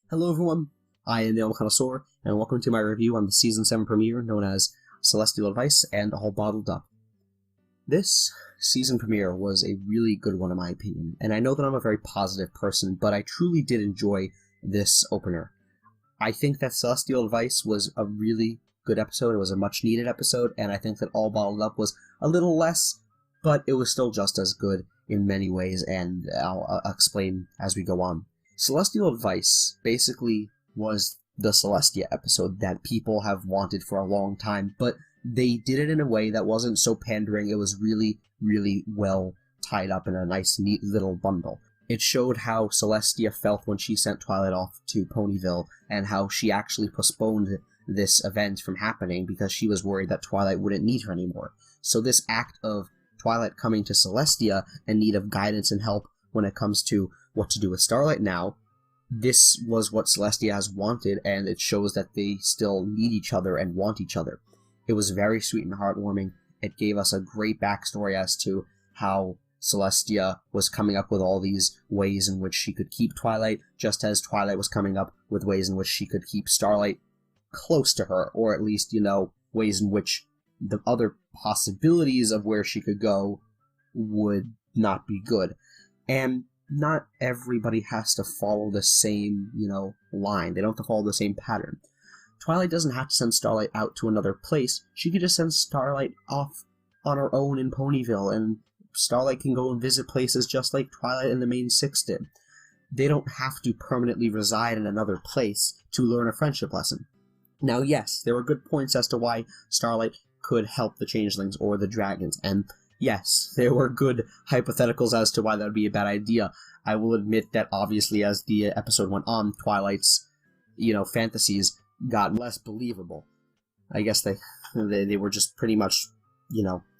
Hello everyone, I am the Elm Connoisseur, and welcome to my review on the Season 7 premiere known as Celestia Advice and All Bottled Up. This season premiere was a really good one in my opinion, and I know that I'm a very positive person, but I truly did enjoy this opener. I think that Celestial Advice was a really good episode, it was a much needed episode, and I think that All Bottled Up was a little less, but it was still just as good in many ways, and I'll explain as we go on. Celestial Advice basically was the Celestia episode that people have wanted for a long time, but they did it in a way that wasn't so pandering. It was really, really well tied up in a nice, neat little bundle. It showed how Celestia felt when she sent Twilight off to Ponyville, and how she actually postponed this event from happening because she was worried that Twilight wouldn't need her anymore. So this act of Twilight coming to Celestia in need of guidance and help when it comes to what to do with Starlight now, this was what Celestia has wanted, and it shows that they still need each other and want each other. It was very sweet and heartwarming. It gave us a great backstory as to how Celestia was coming up with all these ways in which she could keep Twilight, just as Twilight was coming up with ways in which she could keep Starlight close to her, or at least, ways in which the other possibilities of where she could go would not be good. And not everybody has to follow the same, line. They don't have to follow the same pattern. Twilight doesn't have to send Starlight out to another place. She could just send Starlight off on her own in Ponyville, and Starlight can go and visit places just like Twilight and the main six did. They don't have to permanently reside in another place to learn a friendship lesson. Now, yes, there were good points as to why Starlight could help the changelings or the dragons, and yes, there were good hypotheticals as to why that would be a bad idea. I will admit that obviously as the episode went on, Twilight's, fantasies got less believable. I guess they were just pretty much,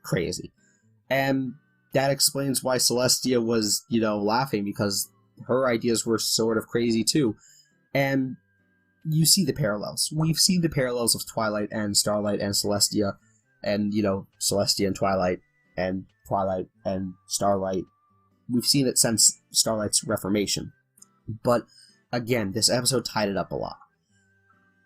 crazy. And that explains why Celestia was, laughing, because her ideas were sort of crazy too. And you see the parallels. We've seen the parallels of Twilight and Starlight and Celestia, and, Celestia and Twilight and Starlight. We've seen it since Starlight's reformation. But, again, this episode tied it up a lot.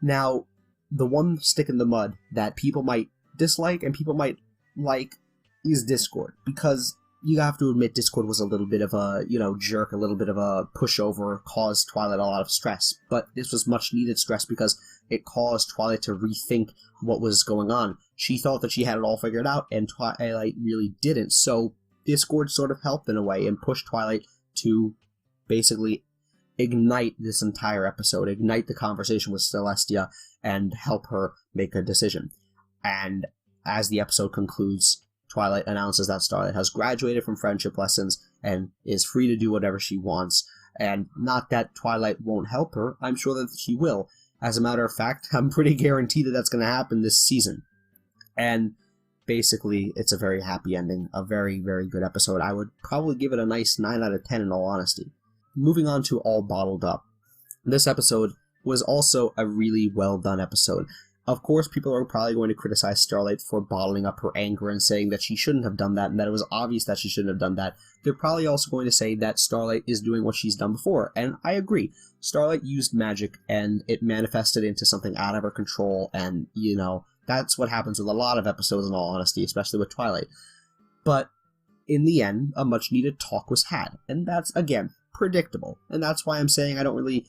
Now, the one stick in the mud that people might dislike and people might like is Discord, because you have to admit Discord was a little bit of a, jerk, a little bit of a pushover, caused Twilight a lot of stress. But this was much needed stress because it caused Twilight to rethink what was going on. She thought that she had it all figured out, and Twilight really didn't. So Discord sort of helped in a way and pushed Twilight to basically ignite this entire episode, ignite the conversation with Celestia, and help her make a decision. And as the episode concludes, Twilight announces that Starlight has graduated from friendship lessons and is free to do whatever she wants. And not that Twilight won't help her, I'm sure that she will. As a matter of fact, I'm pretty guaranteed that that's going to happen this season. And basically, it's a very happy ending, a very, very good episode. I would probably give it a nice 9 out of 10 in all honesty. Moving on to All Bottled Up. This episode was also a really well done episode. Of course, people are probably going to criticize Starlight for bottling up her anger and saying that she shouldn't have done that and that it was obvious that she shouldn't have done that. They're probably also going to say that Starlight is doing what she's done before, and I agree. Starlight used magic and it manifested into something out of her control, and, that's what happens with a lot of episodes in all honesty, especially with Twilight. But in the end, a much needed talk was had, and that's, again, predictable. And that's why I'm saying I don't really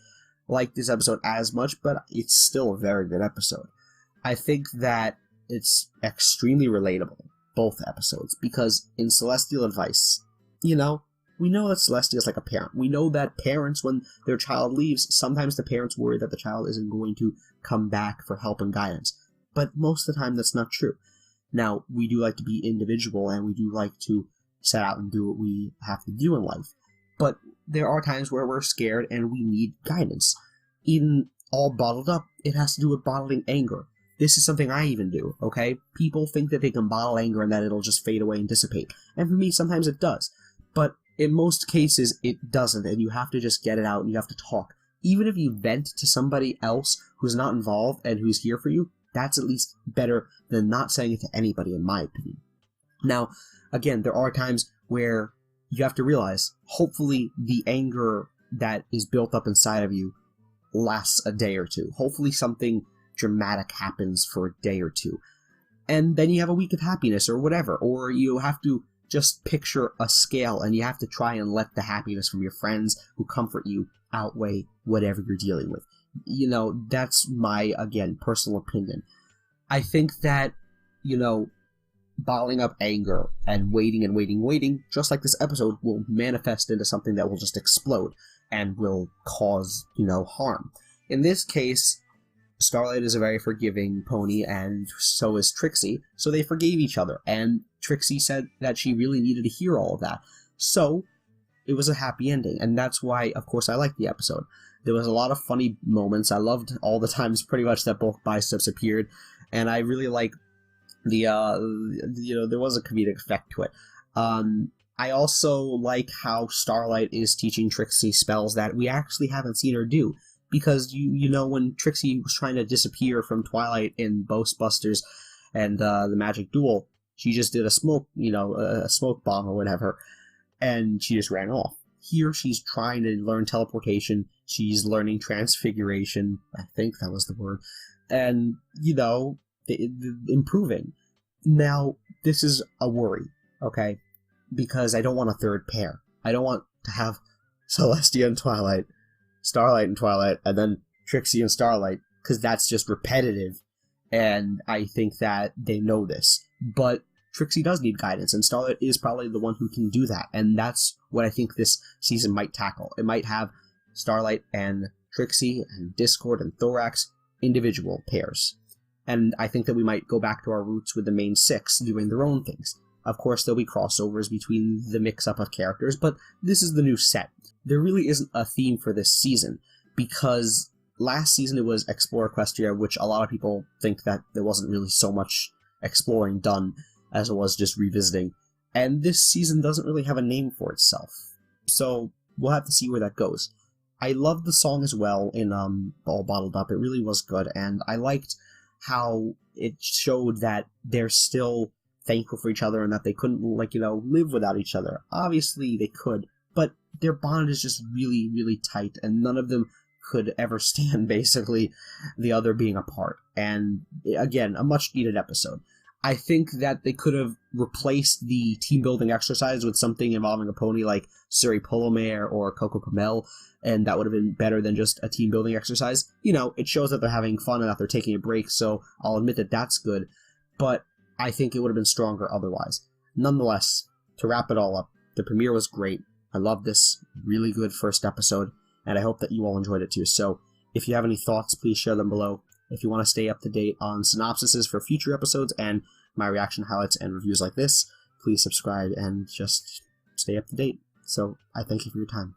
like this episode as much, but it's still a very good episode. I think that it's extremely relatable, both episodes, because in Celestial Advice, we know that Celestia is like a parent. We know that parents, when their child leaves, sometimes the parents worry that the child isn't going to come back for help and guidance. But most of the time, that's not true. Now, we do like to be individual, and we do like to set out and do what we have to do in life. But there are times where we're scared and we need guidance. Even All Bottled Up, it has to do with bottling anger. This is something I even do, okay? People think that they can bottle anger and that it'll just fade away and dissipate. And for me, sometimes it does. But in most cases, it doesn't, and you have to just get it out and you have to talk. Even if you vent to somebody else who's not involved and who's here for you, that's at least better than not saying it to anybody, in my opinion. Now, again, there are times where you have to realize, hopefully, the anger that is built up inside of you lasts a day or two. Hopefully something dramatic happens for a day or two. And then you have a week of happiness or whatever. Or you have to just picture a scale and you have to try and let the happiness from your friends who comfort you outweigh whatever you're dealing with. You know, that's my, again, personal opinion. I think that, you know, bottling up anger and waiting, just like this episode, will manifest into something that will just explode and will cause, you know, harm. In this case, Starlight is a very forgiving pony, and so is Trixie, so they forgave each other, and Trixie said that she really needed to hear all of that. So, it was a happy ending, and that's why, of course, I liked the episode. There was a lot of funny moments. I loved all the times, pretty much, that both biceps appeared, and I really like the, you know, there was a comedic effect to it. I also like how Starlight is teaching Trixie spells that we actually haven't seen her do. Because, you know, when Trixie was trying to disappear from Twilight in Ghostbusters and the Magic Duel, she just did a smoke bomb or whatever, and she just ran off. Here, she's trying to learn teleportation, she's learning transfiguration, I think that was the word, and, you know, improving. Now, this is a worry, okay? Because I don't want a third pair. I don't want to have Celestia and Twilight, Starlight and Twilight, and then Trixie and Starlight, because that's just repetitive, and I think that they know this. But Trixie does need guidance, and Starlight is probably the one who can do that, and that's what I think this season might tackle. It might have Starlight and Trixie and Discord and Thorax individual pairs. And I think that we might go back to our roots with the main six doing their own things. Of course, there'll be crossovers between the mix-up of characters, but this is the new set. There really isn't a theme for this season, because last season it was Explore Equestria, which a lot of people think that there wasn't really so much exploring done as it was just revisiting. And this season doesn't really have a name for itself. So we'll have to see where that goes. I loved the song as well in All Bottled Up. It really was good, and I liked how it showed that they're still thankful for each other and that they couldn't, like, you know, live without each other. Obviously they could, but their bond is just really, really tight, and none of them could ever stand, basically, the other being apart. And, again, a much-needed episode. I think that they could have replaced the team-building exercise with something involving a pony like Suri Polomare or Coco Pomel, and that would have been better than just a team-building exercise. You know, it shows that they're having fun and that they're taking a break, so I'll admit that that's good, but I think it would have been stronger otherwise. Nonetheless, to wrap it all up, the premiere was great. I love this. Really good first episode, and I hope that you all enjoyed it too. So, if you have any thoughts, please share them below. If you want to stay up to date on synopsises for future episodes and my reaction highlights and reviews like this, please subscribe and just stay up to date. So, I thank you for your time.